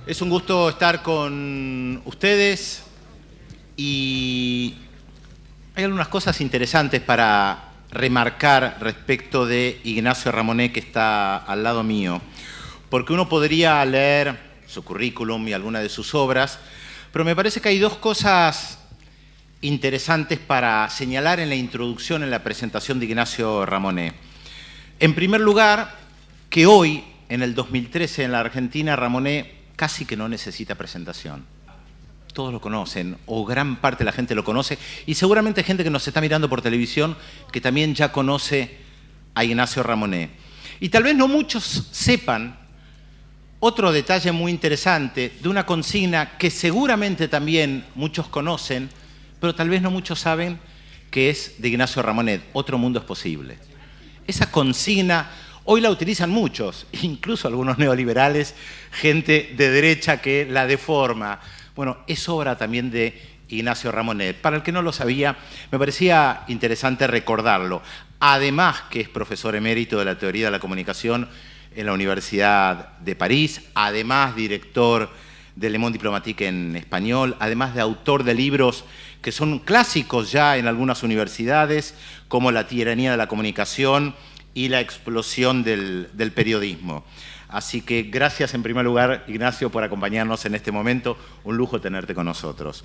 Es un gusto estar con ustedes y hay algunas cosas interesantes para remarcar respecto de Ignacio Ramonet, que está al lado mío, porque uno podría leer su currículum y alguna de sus obras, pero me parece que hay dos cosas interesantes para señalar en la introducción, en la presentación de Ignacio Ramonet. En primer lugar, que hoy, en el 2013, en la Argentina, Ramonet casi que no necesita presentación. Todos lo conocen, o gran parte de la gente lo conoce, y seguramente hay gente que nos está mirando por televisión que también ya conoce a Ignacio Ramonet. Y tal vez no muchos sepan otro detalle muy interesante de una consigna que seguramente también muchos conocen, pero tal vez no muchos saben que es de Ignacio Ramonet: Otro mundo es posible. Esa consigna hoy la utilizan muchos, incluso algunos neoliberales, gente de derecha que la deforma. Bueno, es obra también de Ignacio Ramonet. Para el que no lo sabía, me parecía interesante recordarlo. Además que es profesor emérito de la teoría de la comunicación en la Universidad de París, además director de Le Monde Diplomatique en español, además de autor de libros que son clásicos ya en algunas universidades, como La tiranía de la comunicación y La explosión del periodismo. Así que gracias en primer lugar, Ignacio, por acompañarnos en este momento. Un lujo tenerte con nosotros.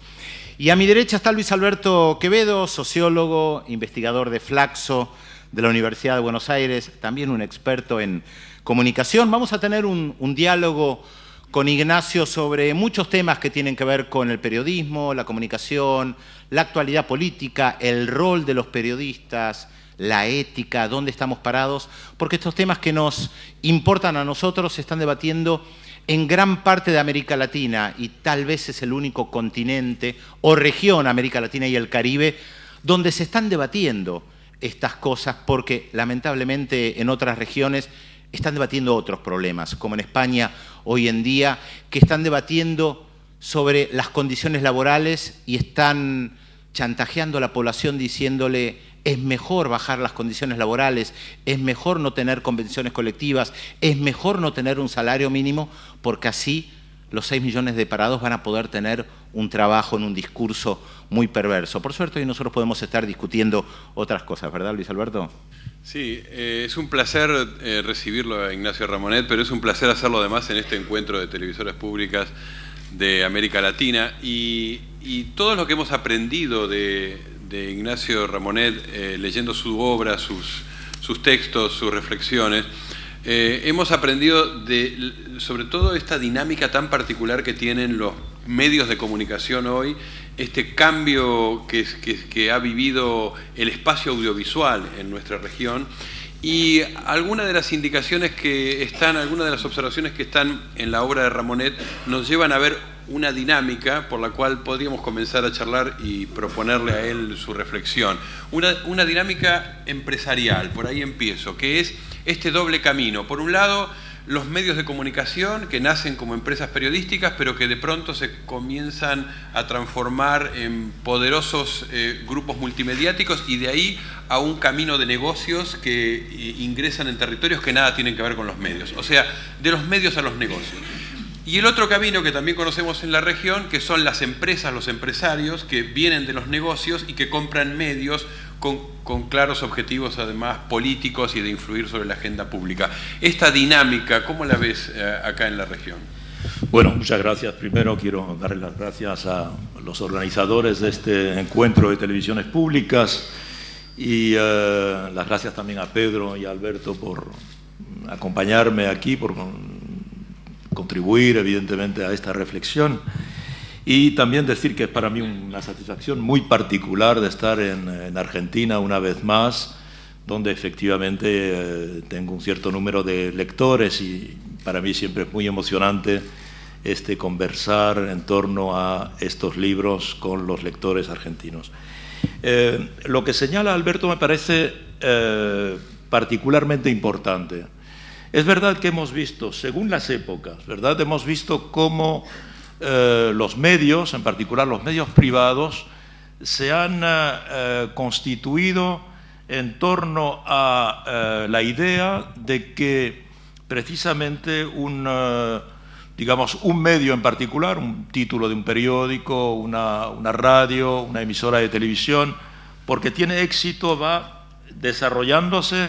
Y a mi derecha está Luis Alberto Quevedo, sociólogo, investigador de Flaxo, de la Universidad de Buenos Aires, también un experto en comunicación. Vamos a tener un diálogo con Ignacio sobre muchos temas que tienen que ver con el periodismo, la comunicación, la actualidad política, el rol de los periodistas, la ética, dónde estamos parados, porque estos temas que nos importan a nosotros se están debatiendo en gran parte de América Latina, y tal vez es el único continente o región, América Latina y el Caribe, donde se están debatiendo estas cosas, porque lamentablemente en otras regiones están debatiendo otros problemas, como en España hoy en día, que están debatiendo sobre las condiciones laborales y están chantajeando a la población diciéndole: es mejor bajar las condiciones laborales, es mejor no tener convenciones colectivas, es mejor no tener un salario mínimo, porque así los 6 millones de parados van a poder tener un trabajo, en un discurso muy perverso. Por suerte hoy nosotros podemos estar discutiendo otras cosas, ¿verdad, Luis Alberto? Sí, es un placer recibirlo a Ignacio Ramonet, pero es un placer hacerlo además en este encuentro de televisoras públicas de América Latina. Y todo lo que hemos aprendido de Ignacio Ramonet, leyendo su obra, sus textos, sus reflexiones, hemos aprendido sobre todo esta dinámica tan particular que tienen los medios de comunicación hoy, este cambio que ha vivido el espacio audiovisual en nuestra región, y algunas de las indicaciones que están, algunas de las observaciones que están en la obra de Ramonet nos llevan a ver una dinámica por la cual podríamos comenzar a charlar y proponerle a él su reflexión. Una dinámica empresarial, por ahí empiezo, que es este doble camino. Por un lado, los medios de comunicación que nacen como empresas periodísticas, pero que de pronto se comienzan a transformar en poderosos grupos multimediáticos, y de ahí a un camino de negocios que ingresan en territorios que nada tienen que ver con los medios. O sea, de los medios a los negocios. Y el otro camino que también conocemos en la región, que son las empresas, los empresarios, que vienen de los negocios y que compran medios con claros objetivos, además, políticos y de influir sobre la agenda pública. Esta dinámica, ¿cómo la ves acá en la región? Bueno, muchas gracias. Primero quiero darle las gracias a los organizadores de este encuentro de televisiones públicas y las gracias también a Pedro y a Alberto por acompañarme aquí, por contribuir evidentemente a esta reflexión, y también decir que es para mí una satisfacción muy particular de estar en Argentina una vez más, donde efectivamente tengo un cierto número de lectores, y para mí siempre es muy emocionante conversar en torno a estos libros con los lectores argentinos. Lo que señala Alberto me parece particularmente importante. Es verdad que hemos visto, según las épocas, ¿verdad?, hemos visto cómo los medios, en particular los medios privados, se han constituido en torno a la idea de que precisamente un digamos, un medio en particular, un título de un periódico, una radio, una emisora de televisión, porque tiene éxito, va desarrollándose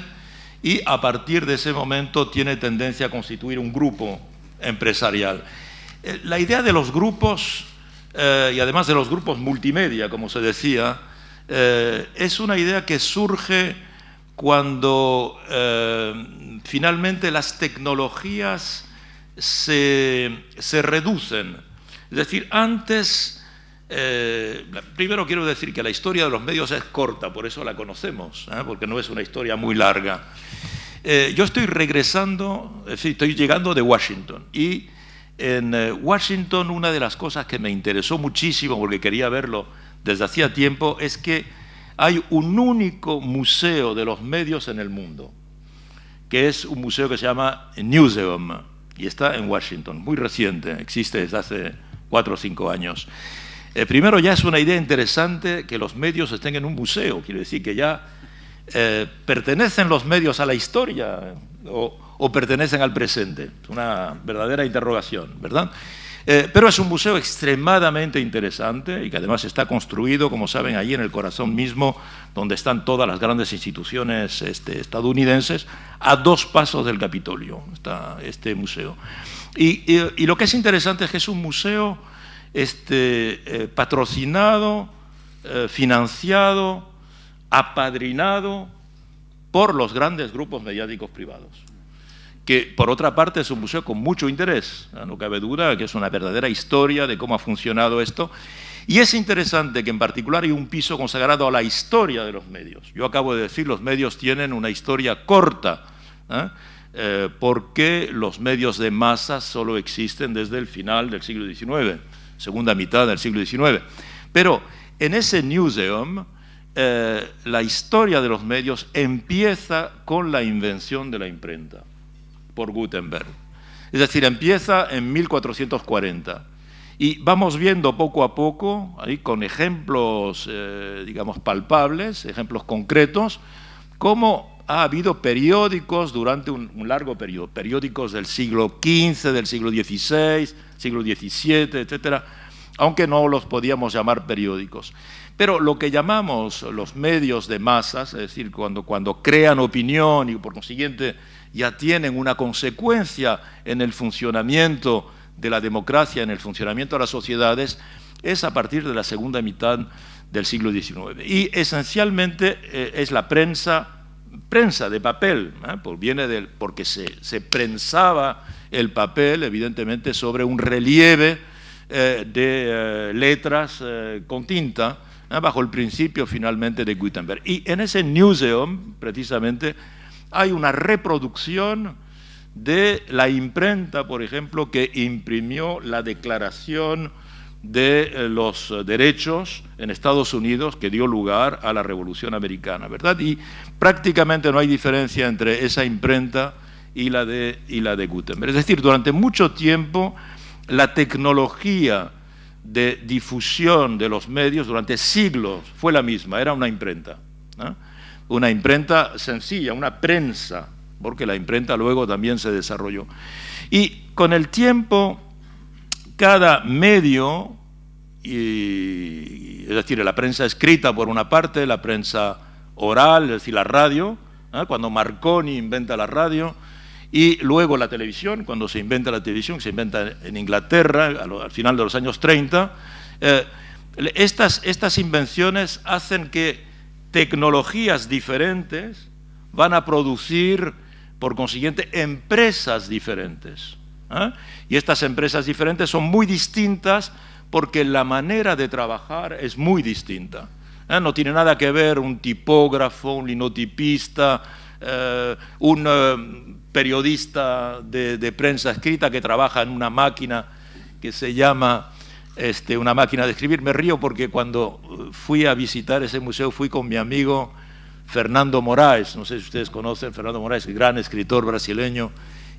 y a partir de ese momento tiene tendencia a constituir un grupo empresarial. La idea de los grupos, y además de los grupos multimedia, como se decía, es una idea que surge cuando finalmente las tecnologías se reducen. Es decir, antes, primero quiero decir que la historia de los medios es corta, por eso la conocemos, porque no es una historia muy larga. Yo estoy regresando, es decir, estoy llegando de Washington, y en Washington una de las cosas que me interesó muchísimo, porque quería verlo desde hacía tiempo, es que hay un único museo de los medios en el mundo, que es un museo que se llama Newseum, y está en Washington, muy reciente, existe desde hace 4 o 5 años. Primero, ya es una idea interesante que los medios estén en un museo, quiere decir que ya pertenecen los medios a la historia o pertenecen al presente. Es una verdadera interrogación, ¿verdad? Pero es un museo extremadamente interesante y que además está construido, como saben, allí en el corazón mismo, donde están todas las grandes instituciones estadounidenses, a 2 pasos del Capitolio, está este museo. Y lo que es interesante es que es un museo patrocinado, financiado, apadrinado por los grandes grupos mediáticos privados, que por otra parte es un museo con mucho interés, no cabe duda que es una verdadera historia de cómo ha funcionado esto, y es interesante que en particular hay un piso consagrado a la historia de los medios. Yo acabo de decir, los medios tienen una historia corta, porque los medios de masa solo existen desde el final del siglo XIX, segunda mitad del siglo XIX. Pero en ese Newseum, la historia de los medios empieza con la invención de la imprenta por Gutenberg. Es decir, empieza en 1440 y vamos viendo poco a poco, ahí con ejemplos, digamos, palpables, ejemplos concretos, cómo ha habido periódicos durante un largo periodo, periódicos del siglo XV, del siglo XVI, siglo XVII, etcétera, aunque no los podíamos llamar periódicos. Pero lo que llamamos los medios de masas, es decir, cuando crean opinión y por consiguiente ya tienen una consecuencia en el funcionamiento de la democracia, en el funcionamiento de las sociedades, es a partir de la segunda mitad del siglo XIX. Y esencialmente es la prensa de papel, porque se prensaba el papel, evidentemente, sobre un relieve de letras con tinta, bajo el principio finalmente de Gutenberg. Y en ese Newseum, precisamente, hay una reproducción de la imprenta, por ejemplo, que imprimió la Declaración de los Derechos en Estados Unidos, que dio lugar a la Revolución Americana, ¿verdad? Y prácticamente no hay diferencia entre esa imprenta y la de Gutenberg. Es decir, durante mucho tiempo la tecnología de difusión de los medios durante siglos fue la misma, era una imprenta, ¿no? Una imprenta sencilla, una prensa, porque la imprenta luego también se desarrolló. Y con el tiempo, cada medio, es decir, la prensa escrita por una parte, la prensa oral, es decir, la radio, cuando Marconi inventa la radio, y luego la televisión, cuando se inventa la televisión, se inventa en Inglaterra al final de los años 30, estas invenciones hacen que tecnologías diferentes van a producir, por consiguiente, empresas diferentes. Y estas empresas diferentes son muy distintas porque la manera de trabajar es muy distinta. No tiene nada que ver un tipógrafo, un linotipista, un periodista de prensa escrita que trabaja en una máquina que se llama una máquina de escribir. Me río porque cuando fui a visitar ese museo fui con mi amigo Fernando Moraes, no sé si ustedes conocen Fernando Moraes, el gran escritor brasileño,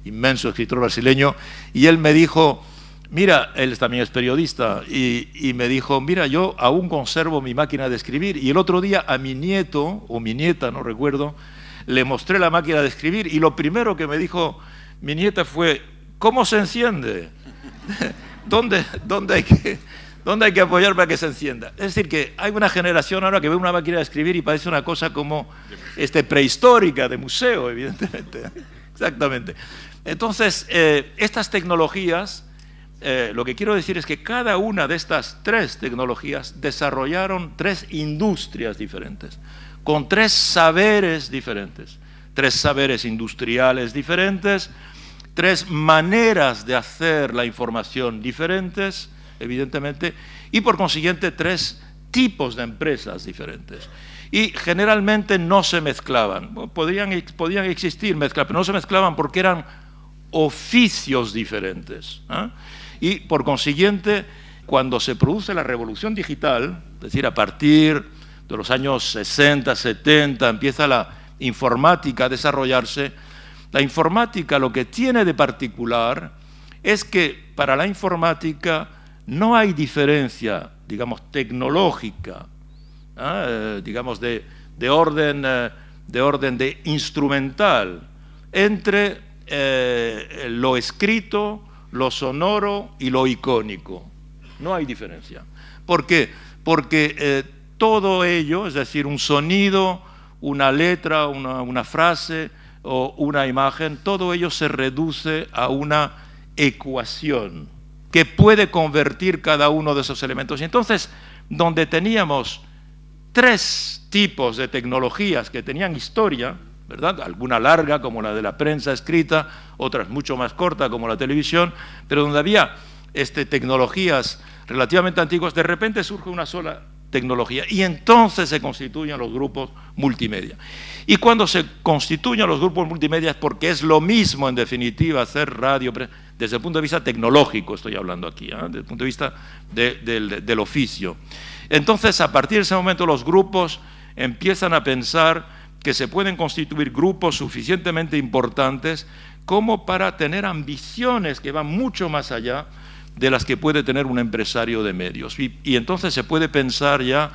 inmenso escritor brasileño, y él me dijo, mira, él también es periodista, y me dijo, mira, yo aún conservo mi máquina de escribir, y el otro día a mi nieto, o mi nieta, no recuerdo, le mostré la máquina de escribir, y lo primero que me dijo mi nieta fue, ¿cómo se enciende? ¿Dónde hay que apoyar para que se encienda? Es decir, que hay una generación ahora que ve una máquina de escribir y parece una cosa como prehistórica, de museo, evidentemente. Exactamente. Entonces, estas tecnologías, lo que quiero decir es que cada una de estas 3 tecnologías desarrollaron 3 industrias diferentes, con 3 saberes diferentes, 3 saberes industriales diferentes, 3 maneras de hacer la información diferentes, evidentemente, y por consiguiente 3 tipos de empresas diferentes. Y generalmente no se mezclaban. Podían existir mezclas, pero no se mezclaban porque eran oficios diferentes. Y por consiguiente, cuando se produce la revolución digital, es decir, a partir de los años 60, 70, empieza la informática a desarrollarse. La informática lo que tiene de particular es que para la informática no hay diferencia, digamos, tecnológica, digamos, de orden instrumental entre lo escrito, lo sonoro y lo icónico. No hay diferencia. ¿Por qué? Porque todo ello, es decir, un sonido, una letra, una frase o una imagen, todo ello se reduce a una ecuación que puede convertir cada uno de esos elementos. Y entonces, donde teníamos 3 tipos de tecnologías que tenían historia, ¿verdad? Alguna larga, como la de la prensa escrita, otras mucho más corta, como la televisión, pero donde había tecnologías relativamente antiguas, de repente surge una sola tecnología y entonces se constituyen los grupos multimedia. Y cuando se constituyen los grupos multimedia es porque es lo mismo, en definitiva, hacer radio, desde el punto de vista tecnológico estoy hablando aquí, desde el punto de vista del oficio. Entonces, a partir de ese momento, los grupos empiezan a pensar que se pueden constituir grupos suficientemente importantes como para tener ambiciones que van mucho más allá de las que puede tener un empresario de medios. Y entonces se puede pensar ya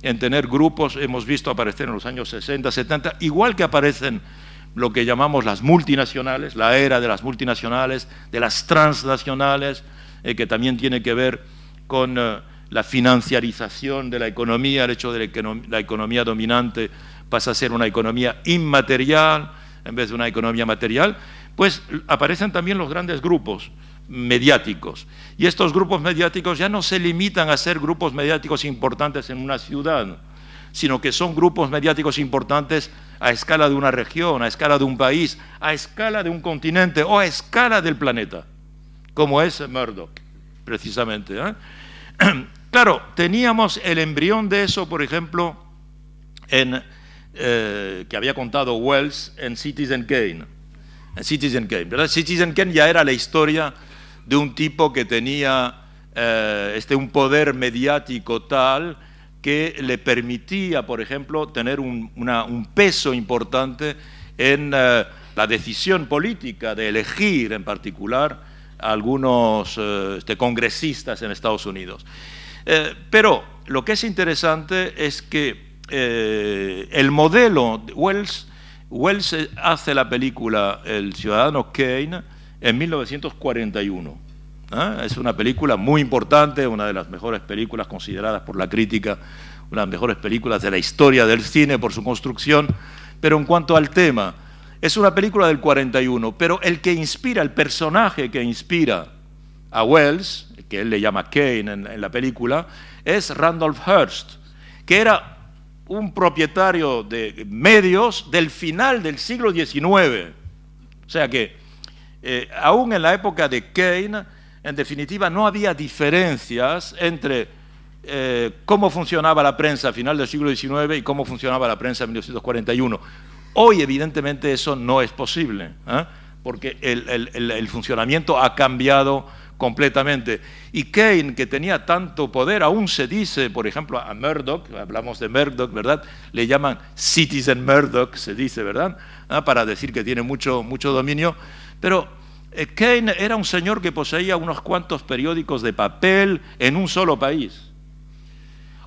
en tener grupos, hemos visto aparecer en los años 60, 70, igual que aparecen lo que llamamos las multinacionales, la era de las multinacionales, de las transnacionales, que también tiene que ver con la financiarización de la economía, el hecho de que la economía dominante pasa a ser una economía inmaterial en vez de una economía material, pues aparecen también los grandes grupos mediáticos. Y estos grupos mediáticos ya no se limitan a ser grupos mediáticos importantes en una ciudad, sino que son grupos mediáticos importantes a escala de una región, a escala de un país, a escala de un continente o a escala del planeta, como es Murdoch, precisamente. Claro, teníamos el embrión de eso, por ejemplo, que había contado Wells en Citizen Kane. ¿Verdad? Citizen Kane ya era la historia de un tipo que tenía un poder mediático tal que le permitía, por ejemplo, tener un peso importante en la decisión política de elegir, en particular, a algunos congresistas en Estados Unidos. Pero lo que es interesante es que el modelo, Wells hace la película El Ciudadano Kane en 1941. Es una película muy importante, una de las mejores películas consideradas por la crítica, una de las mejores películas de la historia del cine por su construcción, pero en cuanto al tema, es una película del 41, pero el personaje que inspira a Wells, que él le llama Kane en la película, es Randolph Hearst, que era un propietario de medios del final del siglo XIX. O sea que, aún en la época de Kane, en definitiva, no había diferencias entre cómo funcionaba la prensa a final del siglo XIX y cómo funcionaba la prensa en 1941. Hoy, evidentemente, eso no es posible, porque el funcionamiento ha cambiado completamente. Y Kane, que tenía tanto poder, aún se dice, por ejemplo, a Murdoch, hablamos de Murdoch, ¿verdad? Le llaman Citizen Murdoch, se dice, ¿verdad? Para decir que tiene mucho dominio. Pero Kane era un señor que poseía unos cuantos periódicos de papel en un solo país.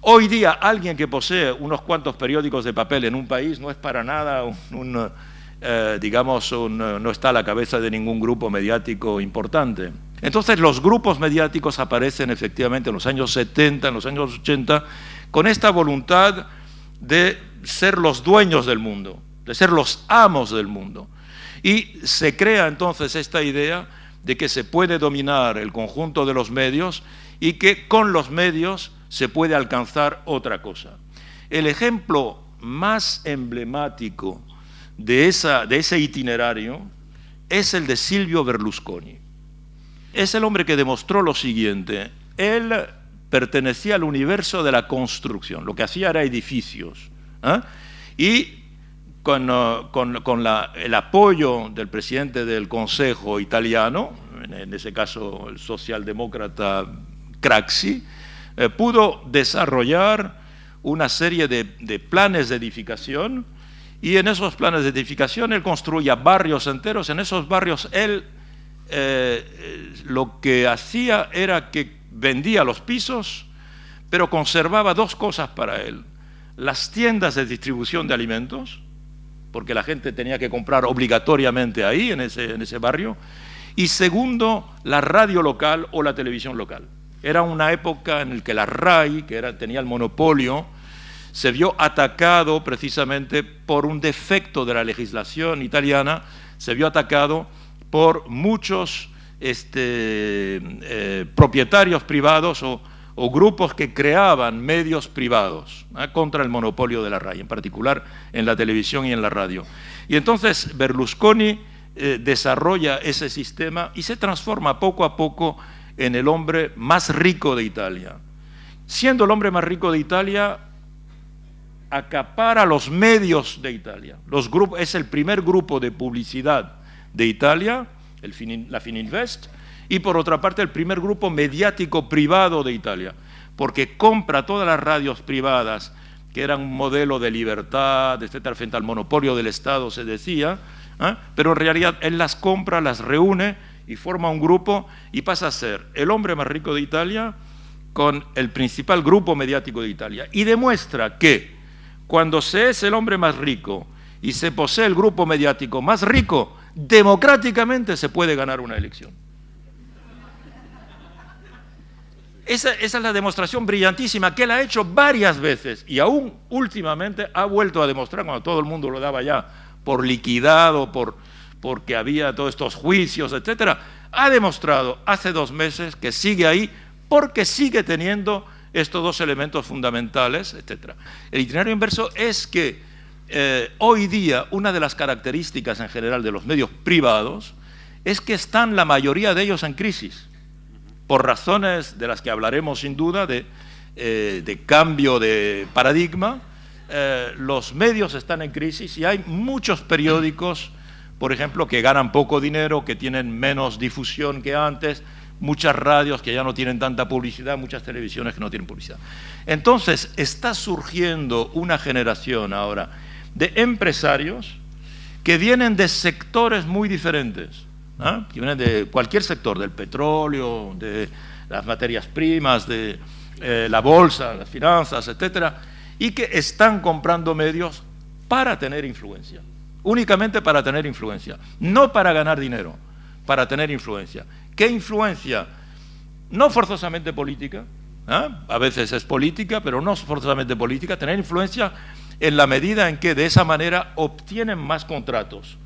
Hoy día, alguien que posee unos cuantos periódicos de papel en un país no es para nada no está a la cabeza de ningún grupo mediático importante. Entonces los grupos mediáticos aparecen efectivamente en los años 70, en los años 80, con esta voluntad de ser los dueños del mundo, de ser los amos del mundo. Y se crea entonces esta idea de que se puede dominar el conjunto de los medios y que con los medios se puede alcanzar otra cosa. El ejemplo más emblemático de ese itinerario es el de Silvio Berlusconi. Es el hombre que demostró lo siguiente: él pertenecía al universo de la construcción, lo que hacía era edificios, y con el apoyo del presidente del Consejo italiano, en ese caso el socialdemócrata Craxi, pudo desarrollar una serie de planes de edificación, y en esos planes de edificación él construía barrios enteros. En esos barrios él lo que hacía era que vendía los pisos, pero conservaba dos cosas para él: las tiendas de distribución de alimentos, porque la gente tenía que comprar obligatoriamente ahí, en ese barrio, y segundo, la radio local o la televisión local. Era una época en la que la RAI, que tenía el monopolio, se vio atacado precisamente por un defecto de la legislación italiana, se vio atacado por muchos propietarios privados o grupos que creaban medios privados contra el monopolio de la RAI, en particular en la televisión y en la radio. Y entonces Berlusconi desarrolla ese sistema y se transforma poco a poco en el hombre más rico de Italia. Siendo el hombre más rico de Italia, acapara los medios de Italia. Es el primer grupo de publicidad de Italia, la Fininvest, y por otra parte el primer grupo mediático privado de Italia, porque compra todas las radios privadas, que eran un modelo de libertad, etcétera, frente al monopolio del Estado, se decía, pero en realidad él las compra, las reúne y forma un grupo y pasa a ser el hombre más rico de Italia con el principal grupo mediático de Italia. Y demuestra que cuando se es el hombre más rico y se posee el grupo mediático más rico, democráticamente se puede ganar una elección. Esa es la demostración brillantísima que él ha hecho varias veces, y aún últimamente ha vuelto a demostrar, cuando todo el mundo lo daba ya por liquidado, porque había todos estos juicios, etcétera. Ha demostrado hace 2 meses que sigue ahí porque sigue teniendo estos dos elementos fundamentales, etcétera. El itinerario inverso es que hoy día una de las características en general de los medios privados es que están la mayoría de ellos en crisis, por razones de las que hablaremos sin duda, de cambio de paradigma. Los medios están en crisis y hay muchos periódicos, por ejemplo, que ganan poco dinero, que tienen menos difusión que antes, muchas radios que ya no tienen tanta publicidad, muchas televisiones que no tienen publicidad. Entonces está surgiendo una generación ahora de empresarios que vienen de sectores muy diferentes, que vienen de cualquier sector, del petróleo, de las materias primas, de la bolsa, las finanzas, etcétera, y que están comprando medios para tener influencia, únicamente para tener influencia, no para ganar dinero, para tener influencia. ¿Qué influencia? No forzosamente política, a veces es política, pero no forzosamente política, tener influencia en la medida en que de esa manera obtienen más contratos,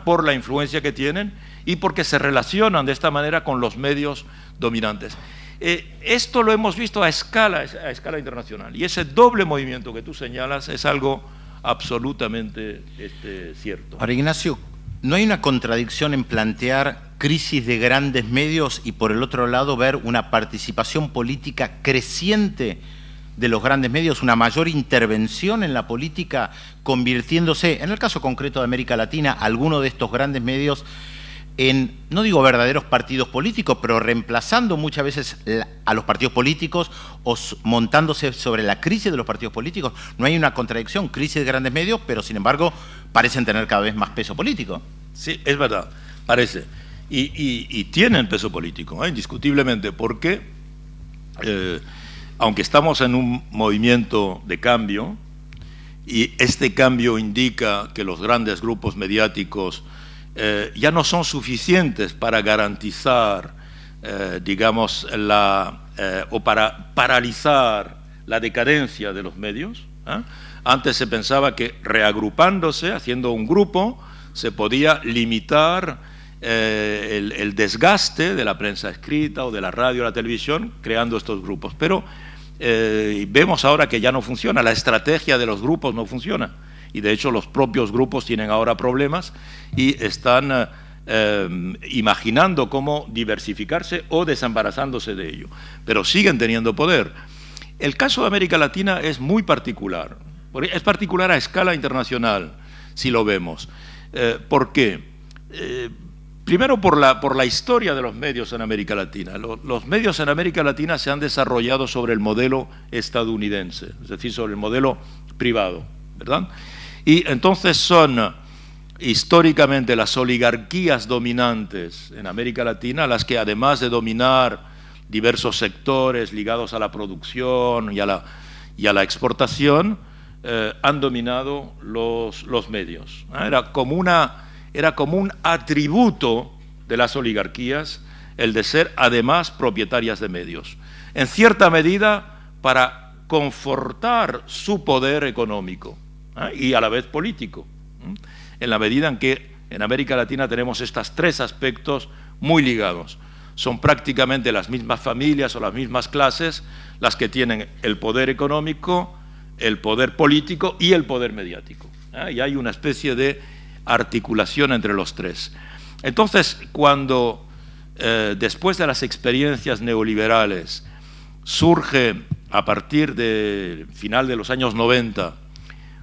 por la influencia que tienen y porque se relacionan de esta manera con los medios dominantes. Esto lo hemos visto a escala internacional, y ese doble movimiento que tú señalas es algo absolutamente cierto. Ahora, Ignacio, ¿no hay una contradicción en plantear crisis de grandes medios y por el otro lado ver una participación política creciente de los grandes medios, una mayor intervención en la política, convirtiéndose, en el caso concreto de América Latina, algunos de estos grandes medios en, no digo verdaderos partidos políticos, pero reemplazando muchas veces a los partidos políticos o montándose sobre la crisis de los partidos políticos? ¿No hay una contradicción? Crisis de grandes medios, pero sin embargo parecen tener cada vez más peso político. Sí, es verdad, parece. Y tienen peso político, indiscutiblemente, porque aunque estamos en un movimiento de cambio, y este cambio indica que los grandes grupos mediáticos ya no son suficientes para garantizar digamos, o para paralizar la decadencia de los medios. Antes se pensaba que reagrupándose, haciendo un grupo, se podía limitar el desgaste de la prensa escrita o de la radio o la televisión creando estos grupos. Pero vemos ahora que ya no funciona, la estrategia de los grupos no funciona. Y de hecho los propios grupos tienen ahora problemas y están imaginando cómo diversificarse o desembarazándose de ello. Pero siguen teniendo poder. El caso de América Latina es muy particular. Es particular a escala internacional, si lo vemos. ¿Por qué? Primero por la historia de los medios en América Latina. Los medios en América Latina se han desarrollado sobre el modelo estadounidense, es decir, sobre el modelo privado, ¿verdad? Y entonces son históricamente las oligarquías dominantes en América Latina las que, además de dominar diversos sectores ligados a la producción y a la exportación, han dominado los medios. Era como un atributo de las oligarquías el de ser además propietarias de medios, en cierta medida para confortar su poder económico y a la vez político, en la medida en que en América Latina tenemos estos tres aspectos muy ligados. Son prácticamente las mismas familias o las mismas clases las que tienen el poder económico, el poder político y el poder mediático. Y hay una especie de articulación entre los tres. Entonces, cuando después de las experiencias neoliberales surge a partir del final de los años 90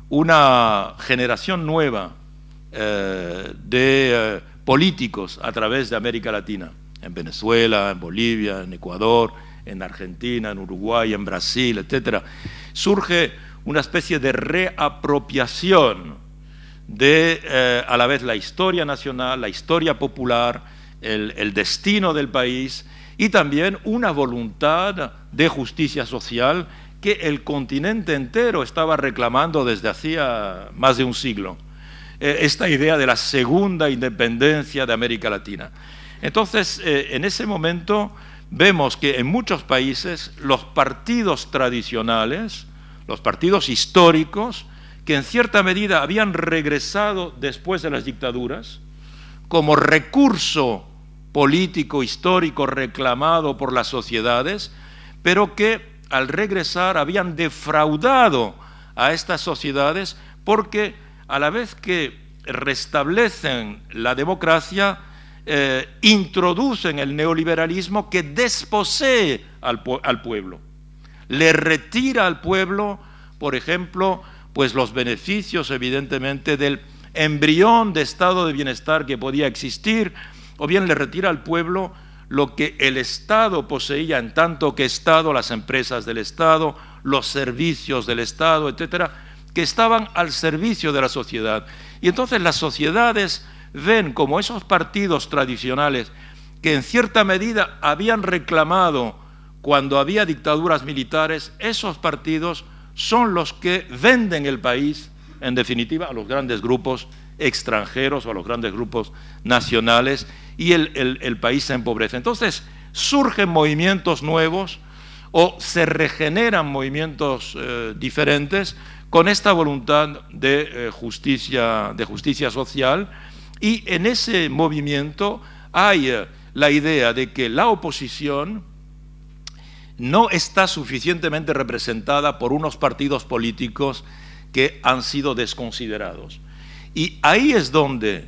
una generación nueva de políticos a través de América Latina, en Venezuela, en Bolivia, en Ecuador, en Argentina, en Uruguay, en Brasil, etc., surge una especie de reapropiación de, a la vez, la historia nacional, la historia popular, el destino del país y también una voluntad de justicia social que el continente entero estaba reclamando desde hacía más de un siglo. Esta idea de la segunda independencia de América Latina. Entonces, en ese momento vemos que en muchos países los partidos tradicionales, los partidos históricos, que en cierta medida habían regresado después de las dictaduras, como recurso político histórico reclamado por las sociedades, pero que al regresar habían defraudado a estas sociedades porque a la vez que restablecen la democracia, introducen el neoliberalismo que desposee al pueblo. Le retira al pueblo, por ejemplo, pues los beneficios, evidentemente, del embrión de estado de bienestar que podía existir, o bien le retira al pueblo lo que el Estado poseía en tanto que Estado, las empresas del Estado, los servicios del Estado, etcétera, que estaban al servicio de la sociedad. Y entonces las sociedades ven como esos partidos tradicionales que en cierta medida habían reclamado cuando había dictaduras militares, esos partidos son los que venden el país, en definitiva, a los grandes grupos extranjeros o a los grandes grupos nacionales, y el país se empobrece. Entonces surgen movimientos nuevos o se regeneran movimientos diferentes con esta voluntad de justicia social, y en ese movimiento hay la idea de que la oposición no está suficientemente representada por unos partidos políticos que han sido desconsiderados. Y ahí es donde,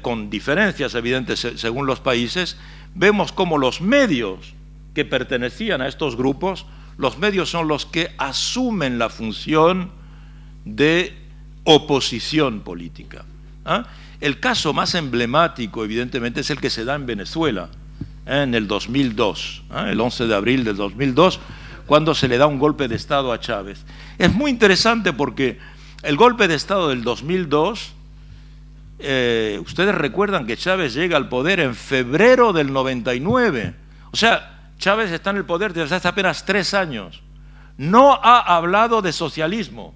con diferencias evidentes según los países, vemos cómo los medios que pertenecían a estos grupos, los medios son los que asumen la función de oposición política. El caso más emblemático, evidentemente, es el que se da en Venezuela, en el 2002, el 11 de abril del 2002, cuando se le da un golpe de Estado a Chávez. Es muy interesante porque el golpe de Estado del 2002, ustedes recuerdan que Chávez llega al poder en febrero del 99. O sea, Chávez está en el poder desde hace apenas 3 años. No ha hablado de socialismo.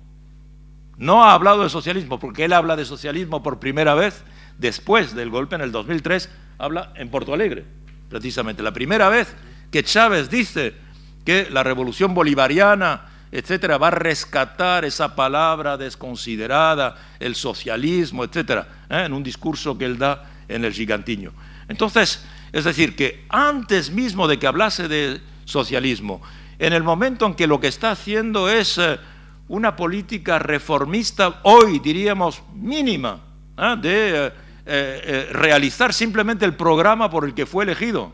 No ha hablado de socialismo, porque él habla de socialismo por primera vez después del golpe en el 2003, habla en Porto Alegre. precisamente. La primera vez que Chávez dice que la revolución bolivariana, etcétera, va a rescatar esa palabra desconsiderada, el socialismo, etcétera, en un discurso que él da en el Gigantiño. Entonces, es decir, que antes mismo de que hablase de socialismo, en el momento en que lo que está haciendo es una política reformista, hoy diríamos mínima, de realizar simplemente el programa por el que fue elegido,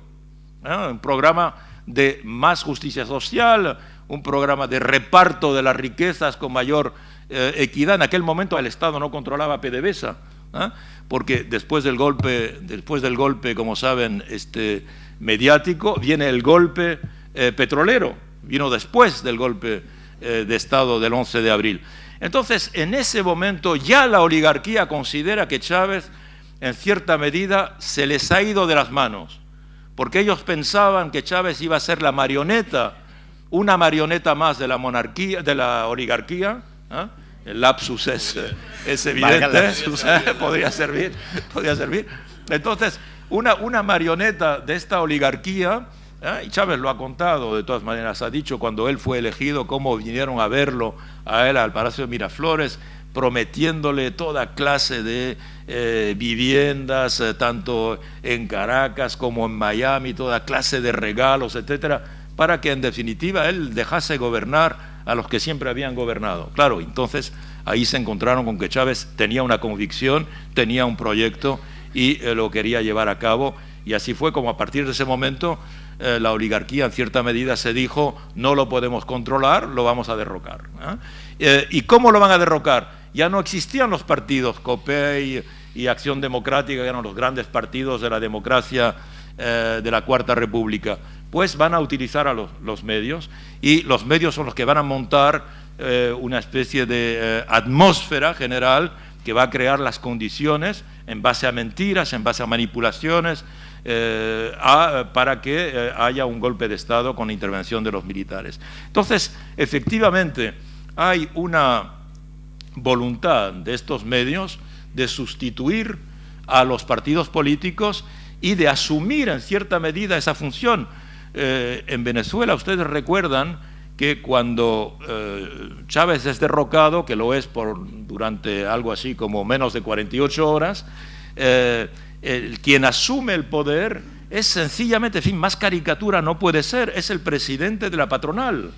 un programa de más justicia social, un programa de reparto de las riquezas con mayor equidad. En aquel momento el Estado no controlaba PDVSA, porque después del golpe, como saben, mediático, viene el golpe petrolero, vino después del golpe de Estado del 11 de abril. Entonces, en ese momento ya la oligarquía considera que Chávez, en cierta medida, se les ha ido de las manos, porque ellos pensaban que Chávez iba a ser la marioneta, una marioneta más de la monarquía, de la oligarquía. El lapsus es evidente, podría servir. Entonces, una marioneta de esta oligarquía, y Chávez lo ha contado, de todas maneras, ha dicho cuando él fue elegido cómo vinieron a verlo a él al Palacio de Miraflores, prometiéndole toda clase de viviendas, tanto en Caracas como en Miami, toda clase de regalos, etcétera, para que en definitiva él dejase gobernar a los que siempre habían gobernado. Claro, entonces ahí se encontraron con que Chávez tenía una convicción, tenía un proyecto y lo quería llevar a cabo, y así fue como a partir de ese momento la oligarquía en cierta medida se dijo: no lo podemos controlar, lo vamos a derrocar. ¿Y cómo lo van a derrocar? Ya no existían los partidos COPEI y Acción Democrática, que eran los grandes partidos de la democracia de la Cuarta República. Pues van a utilizar a los medios, y los medios son los que van a montar una especie de atmósfera general que va a crear las condiciones en base a mentiras, en base a manipulaciones, para que haya un golpe de Estado con la intervención de los militares. Entonces, efectivamente, hay una voluntad de estos medios de sustituir a los partidos políticos y de asumir en cierta medida esa función. En Venezuela, ustedes recuerdan que cuando Chávez es derrocado, que lo es durante algo así como menos de 48 horas, quien asume el poder es sencillamente, en fin, más caricatura no puede ser, es el presidente de la patronal.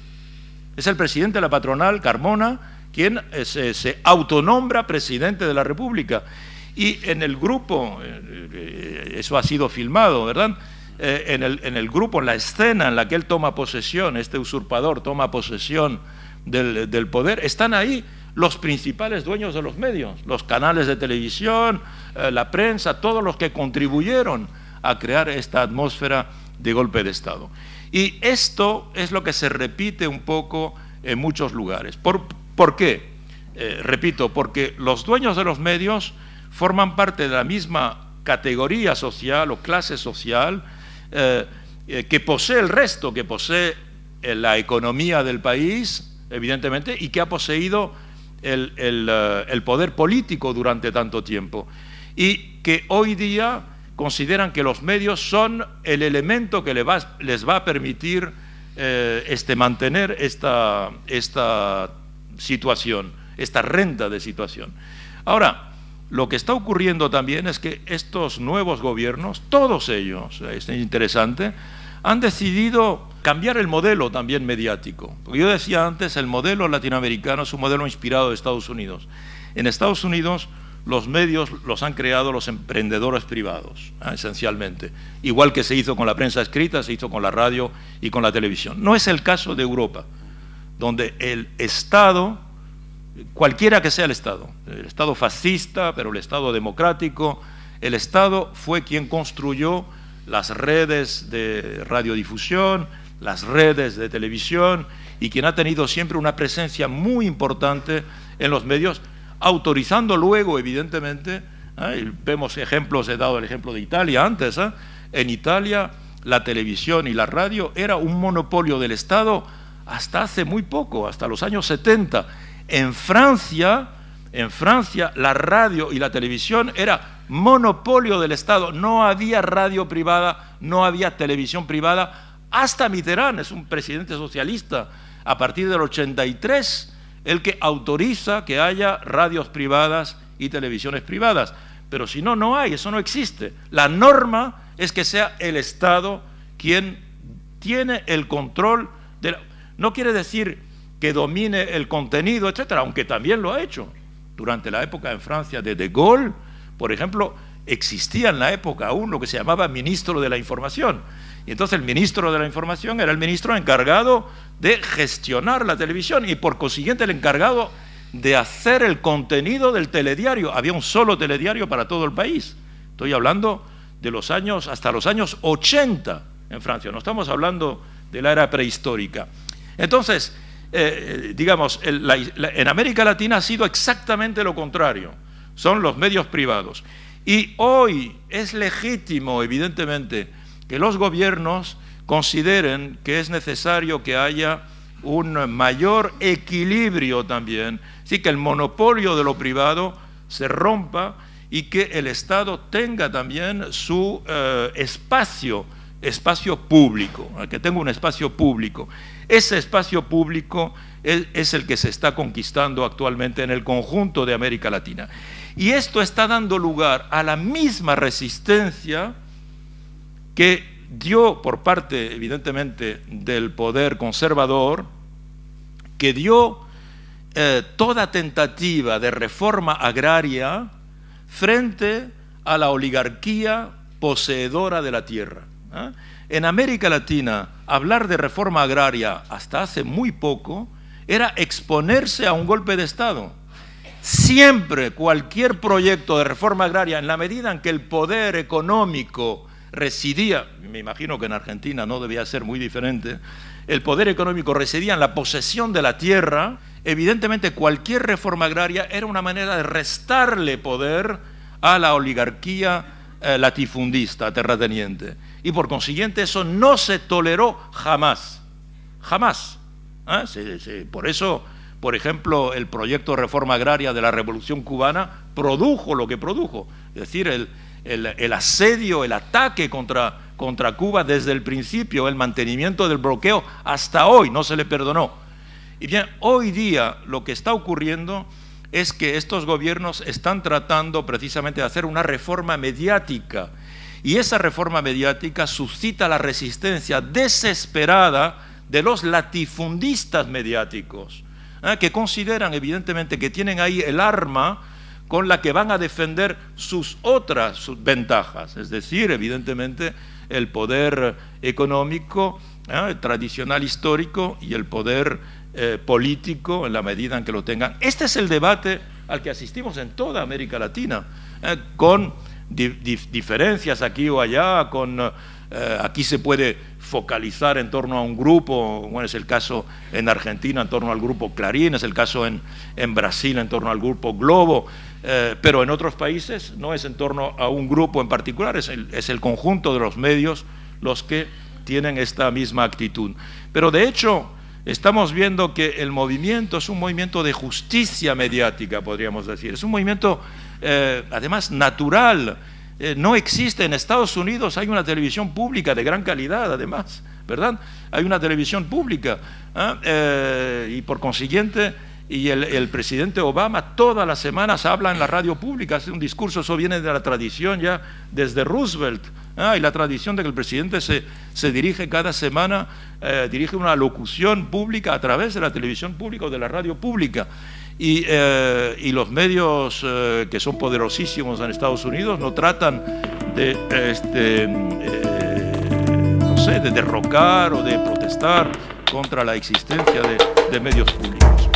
Es el presidente de la patronal, Carmona, quien se autonombra presidente de la República. Y en el grupo, eso ha sido filmado, ¿verdad?, en el grupo, en la escena en la que él toma posesión, este usurpador toma posesión del poder, están ahí los principales dueños de los medios, los canales de televisión, la prensa, todos los que contribuyeron a crear esta atmósfera de golpe de Estado. Y esto es lo que se repite un poco en muchos lugares. ¿Por qué? Repito, porque los dueños de los medios forman parte de la misma categoría social o clase social que posee el resto, que posee la economía del país, evidentemente, y que ha poseído el poder político durante tanto tiempo, y que hoy día consideran que los medios son el elemento que les va a permitir mantener esta situación, esta renta de situación. Ahora, lo que está ocurriendo también es que estos nuevos gobiernos, todos ellos, es interesante, han decidido cambiar el modelo también mediático. Porque yo decía antes, el modelo latinoamericano es un modelo inspirado de Estados Unidos. En Estados Unidos los medios los han creado los emprendedores privados, esencialmente. Igual que se hizo con la prensa escrita, se hizo con la radio y con la televisión. No es el caso de Europa, donde el Estado, cualquiera que sea el Estado fascista, pero el Estado democrático, el Estado fue quien construyó las redes de radiodifusión, las redes de televisión, y quien ha tenido siempre una presencia muy importante en los medios, autorizando luego, evidentemente, vemos ejemplos, he dado el ejemplo de Italia antes, en Italia la televisión y la radio era un monopolio del Estado hasta hace muy poco, hasta los años 70. En Francia la radio y la televisión era monopolio del Estado. No había radio privada, no había televisión privada. Hasta Mitterrand, es un presidente socialista, a partir del 83, el que autoriza que haya radios privadas y televisiones privadas. Pero si no, no hay, eso no existe. La norma es que sea el Estado quien tiene el control de no quiere decir que domine el contenido, etcétera, aunque también lo ha hecho. Durante la época en Francia de Gaulle, por ejemplo, existía en la época aún lo que se llamaba ministro de la información. Y entonces el ministro de la información era el ministro encargado de gestionar la televisión y por consiguiente el encargado de hacer el contenido del telediario. Había un solo telediario para todo el país. Estoy hablando de los años, hasta los años 80 en Francia, no estamos hablando de la era prehistórica. Entonces, digamos, en América Latina ha sido exactamente lo contrario, son los medios privados. Y hoy es legítimo, evidentemente, que los gobiernos consideren que es necesario que haya un mayor equilibrio también, así que el monopolio de lo privado se rompa y que el Estado tenga también su espacio público, que tenga un espacio público. Ese espacio público es el que se está conquistando actualmente en el conjunto de América Latina. Y esto está dando lugar a la misma resistencia que dio por parte, evidentemente, del poder conservador, que dio toda tentativa de reforma agraria frente a la oligarquía poseedora de la tierra. En América Latina, hablar de reforma agraria hasta hace muy poco era exponerse a un golpe de Estado. Siempre cualquier proyecto de reforma agraria, en la medida en que el poder económico residía, me imagino que en Argentina no debía ser muy diferente, el poder económico residía en la posesión de la tierra, evidentemente cualquier reforma agraria era una manera de restarle poder a la oligarquía latifundista, terrateniente. Y por consiguiente eso no se toleró jamás, jamás. Por eso, por ejemplo, el proyecto de reforma agraria de la Revolución Cubana produjo lo que produjo, es decir, el asedio, el ataque contra Cuba desde el principio, el mantenimiento del bloqueo hasta hoy, no se le perdonó. Y bien, hoy día lo que está ocurriendo es que estos gobiernos están tratando precisamente de hacer una reforma mediática, y esa reforma mediática suscita la resistencia desesperada de los latifundistas mediáticos, que consideran evidentemente que tienen ahí el arma con la que van a defender sus ventajas, es decir, evidentemente el poder económico, tradicional histórico, y el poder político en la medida en que lo tengan. Este es el debate al que asistimos en toda América Latina, con diferencias aquí o allá, aquí se puede focalizar en torno a un grupo, bueno, es el caso en Argentina en torno al grupo Clarín, es el caso en Brasil en torno al grupo Globo, pero en otros países no es en torno a un grupo en particular, es el conjunto de los medios los que tienen esta misma actitud. Pero de hecho estamos viendo que el movimiento es un movimiento de justicia mediática, podríamos decir, es un movimiento además natural. No existe en Estados Unidos, hay una televisión pública de gran calidad además, ¿verdad? Hay una televisión pública, y por consiguiente, y el presidente Obama todas las semanas habla en la radio pública, hace un discurso, eso viene de la tradición ya desde Roosevelt, y la tradición de que el presidente se dirige cada semana, dirige una locución pública a través de la televisión pública o de la radio pública. Y los medios que son poderosísimos en Estados Unidos no tratan de, no sé, de derrocar o de protestar contra la existencia de medios públicos.